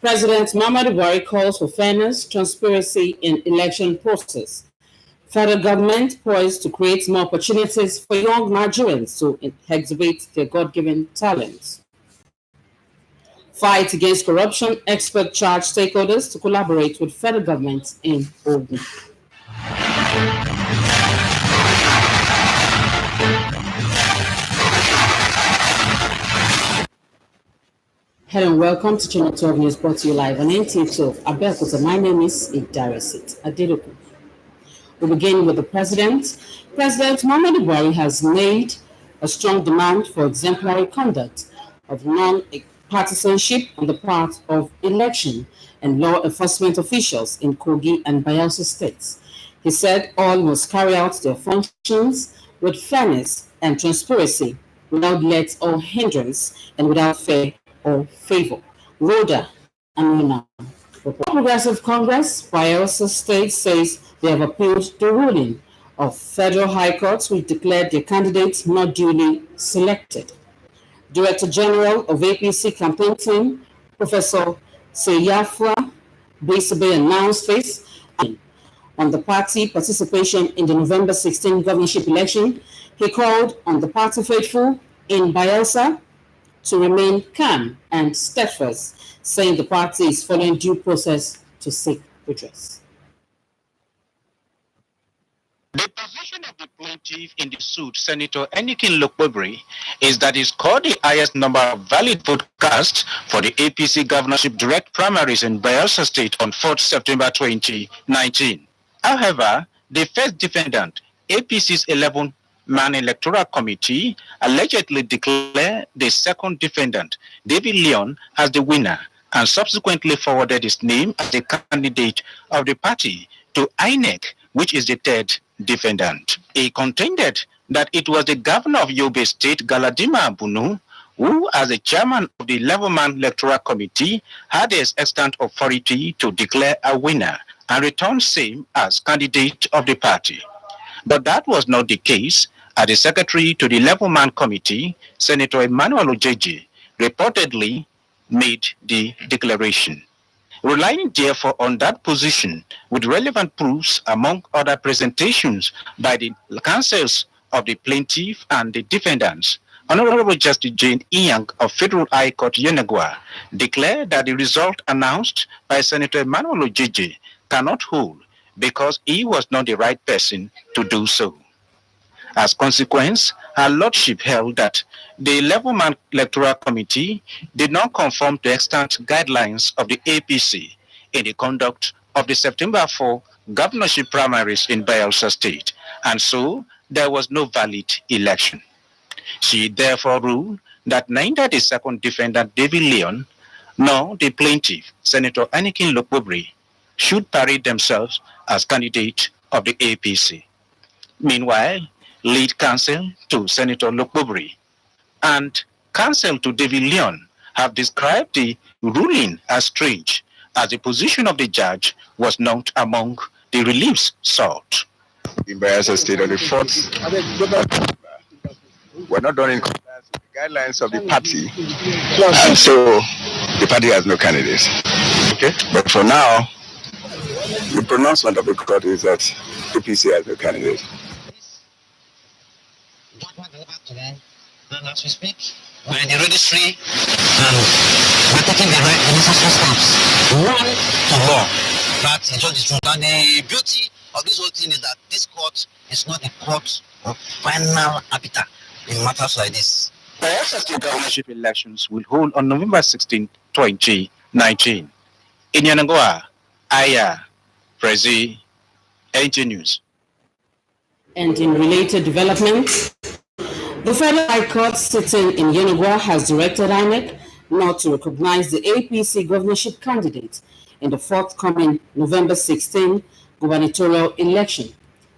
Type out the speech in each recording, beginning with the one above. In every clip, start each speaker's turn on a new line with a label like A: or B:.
A: President Muhammadu Buhari calls for fairness, transparency in election process. Federal government poised to create more opportunities for young Nigerians to exhibit their God-given talents. Fight against corruption, expert charge stakeholders to collaborate with federal government in Ogun. Hello and welcome to Channel 12 News brought to you live on Nta Abeokuta. My name is Nta Abeokuta. We begin with the President. President Muhammadu Buhari has made a strong demand for exemplary conduct of non-partisanship on the part of election and law enforcement officials in Kogi and Bayelsa states. He said all must carry out their functions with fairness and transparency, without let or hindrance, and without fear or favor. Rhoda Amina. The Progressive Congress, Bayelsa State, says they have appealed the ruling of Federal High Court, which declared their candidates not duly selected. Director General of APC campaign team, Professor Seyafwa Beisabe, announced this on the party participation in the November 16 governorship election. He called on the party faithful in Bayelsa to remain calm and steadfast, saying the party is following due process to seek redress.
B: The position of the plaintiff in the suit, Senator Enikin Lokbobri, is that he scored the highest number of valid vote cast for the APC governorship direct primaries in Bayelsa State on 4th September 2019. However, the first defendant, APC's 11-man electoral committee, allegedly declared the second defendant, David Leon, as the winner and subsequently forwarded his name as the candidate of the party to INEC, which is the third defendant. He contended that it was the governor of Yobe State, Galadima Bunu, who, as the chairman of the 11-man electoral committee, had the extant authority to declare a winner and return same as candidate of the party. But that was not the case, as the secretary to the 11-man committee, Senator Emmanuel Ojeje, reportedly made the declaration. Relying therefore on that position with relevant proofs among other presentations by the counsels of the plaintiff and the defendants, Honorable Justice Jane Iyang of Federal High Court Yenagoa declared that the result announced by Senator Emmanuel Ojeje cannot hold because he was not the right person to do so. As consequence, her lordship held that the 11-man electoral committee did not conform to extant guidelines of the APC in the conduct of the September 4 governorship primaries in Bayelsa State, and so there was no valid election. She therefore ruled that neither the second defendant, David Leon, nor the plaintiff, Senator Enikin Lokbobri, should parade themselves as candidates of the APC. Meanwhile, lead counsel to Senator Lokbobri and counsel to David Leon have described the ruling as strange, as the position of the judge was not among the reliefs sought.
C: In Bayelsa State on the 4th, we're not done in compliance with the guidelines of the party, and so the party has no candidates. Okay. But for now, the pronouncement of the court is that APC has no candidate.
D: Today, and as we speak, we're in the registry and we're taking the necessary steps. One to law. That is just the truth. And the beauty of this whole thing is that this court is not a court of final arbiter in matters like this.
B: The State governorship elections will hold on November 16, 2019. In Yenagoa, Aya, Prezi, NT News.
A: And in related developments, the Federal High Court sitting in Yenagoa has directed INEC not to recognize the APC governorship candidate in the forthcoming November 16 gubernatorial election.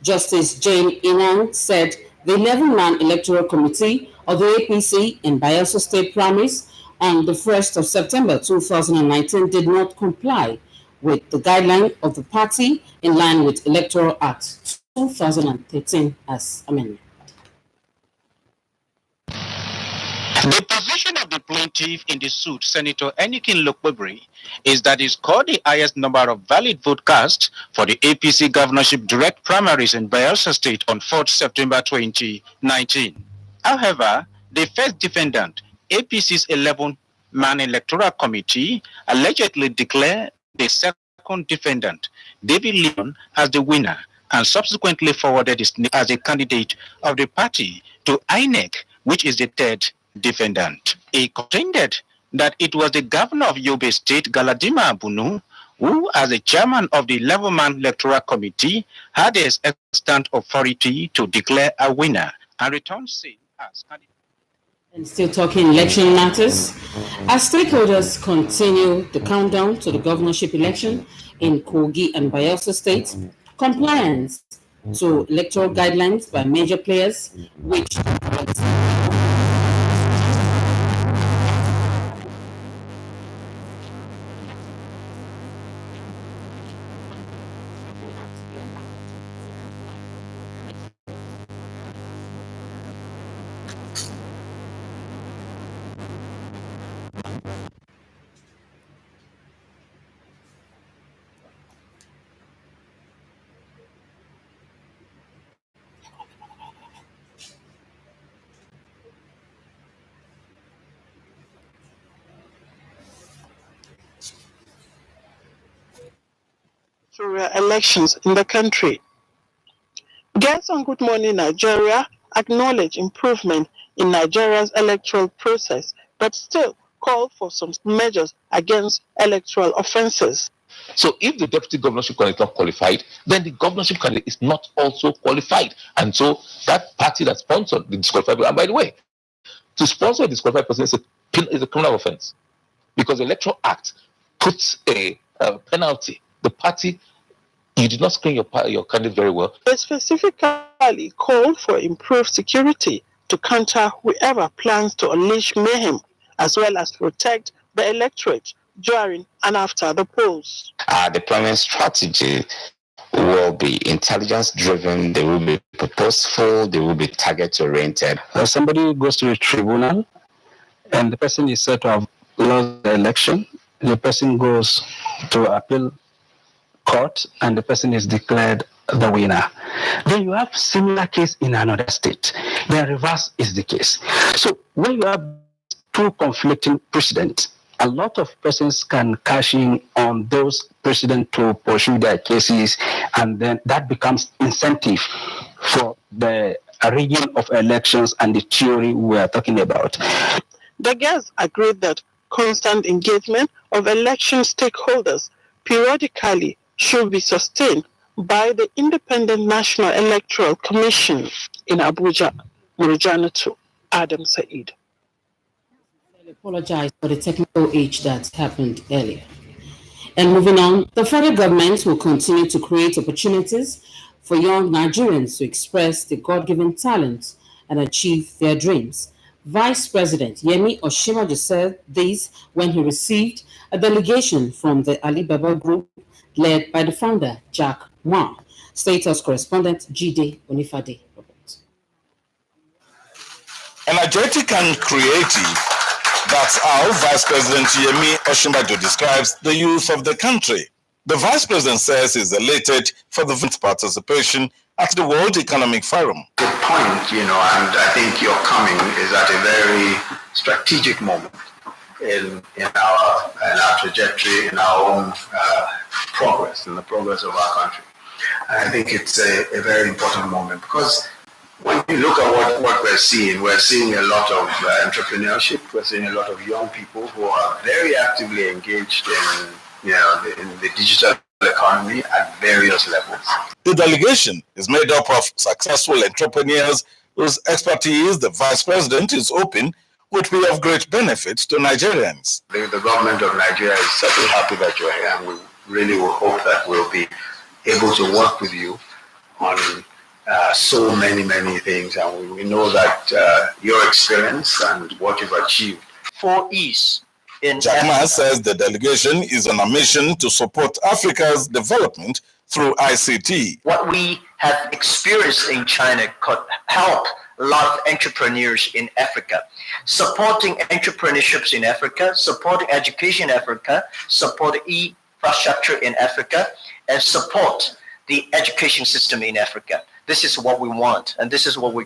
A: Justice Jane Iyang said the 11-man electoral committee of the APC in Bayelsa State primaries on the 1st of September 2019 did not comply with the guideline of the party in line with Electoral Act 2013 as amended.
B: The position of the plaintiff in the suit, Senator Enikin Lokpebri, is that he scored the highest number of valid vote cast for the APC governorship direct primaries in Bayelsa State on 4th September 2019. However, the first defendant, APC's 11-man electoral committee, allegedly declared the second defendant, David Leon, as the winner and subsequently forwarded his name as a candidate of the party to INEC, which is the third defendant. He contended that it was the governor of Yobe State, Galadima Abunu, who, as the chairman of the 11-man electoral committee, had the extant authority to declare a winner and return same as candidate.
A: And still talking election matters, as stakeholders continue the countdown to the governorship election in Kogi and Bayelsa states, compliance to electoral guidelines by major players, which
E: elections in the country. Guests on Good Morning Nigeria acknowledge improvement in Nigeria's electoral process, but still call for some measures against electoral offences.
F: So if the deputy governorship candidate is not qualified, then the governorship candidate is not also qualified. And so that party that sponsored the disqualified, and by the way, to sponsor a disqualified person is a criminal offense, because the Electoral Act puts a penalty. The party, you did not screen your candidate very well.
E: They specifically called for improved security to counter whoever plans to unleash mayhem, as well as protect the electorate during and after the polls.
G: The primary strategy will be intelligence-driven, they will be purposeful, they will be target-oriented.
H: If somebody goes to a tribunal and the person is said to have lost the election, the person goes to appeal court and the person is declared the winner. Then you have similar case in another state. The reverse is the case. So when you have two conflicting precedents, a lot of persons can cash in on those precedents to pursue their cases, and then that becomes incentive for the rigging of elections and the theory we are talking about.
E: The guests agreed that constant engagement of election stakeholders periodically should be sustained by the Independent National Electoral Commission in Abuja. Murjanatu Adam Said.
A: I apologize for the technical age that happened earlier. And moving on, the federal government will continue to create opportunities for young Nigerians to express their God-given talents and achieve their dreams. Vice President Yemi Osinbajo said this when he received a delegation from the Alibaba Group led by the founder, Jack Ma. Status correspondent Jide Onifade.
I: Energetic and creative, that's how Vice President Yemi Osinbajo describes the youth of the country. The Vice President says he's elated for the participation at the World Economic Forum.
C: Good point, and I think your coming is at a very strategic moment in our trajectory, in our own progress, in the progress of our country. And I think it's a very important moment, because when you look at what we're seeing a lot of entrepreneurship. We're seeing a lot of young people who are very actively engaged in the digital economy at various levels.
I: The delegation is made up of successful entrepreneurs whose expertise the Vice President is hoping would be of great benefit to Nigerians.
C: The government of Nigeria is certainly happy that you're here, and we really will hope that we'll be able to work with you on so many things, and we know that your experience and what you've achieved.
D: For ease in
I: Jack Ma says the delegation is on a mission to support Africa's development through ICT.
D: what we have experienced in China could help
J: a lot of entrepreneurs in Africa. Supporting entrepreneurships in Africa, supporting education in Africa, support infrastructure in Africa, and support the education system in Africa. This is what we want, and this is what we're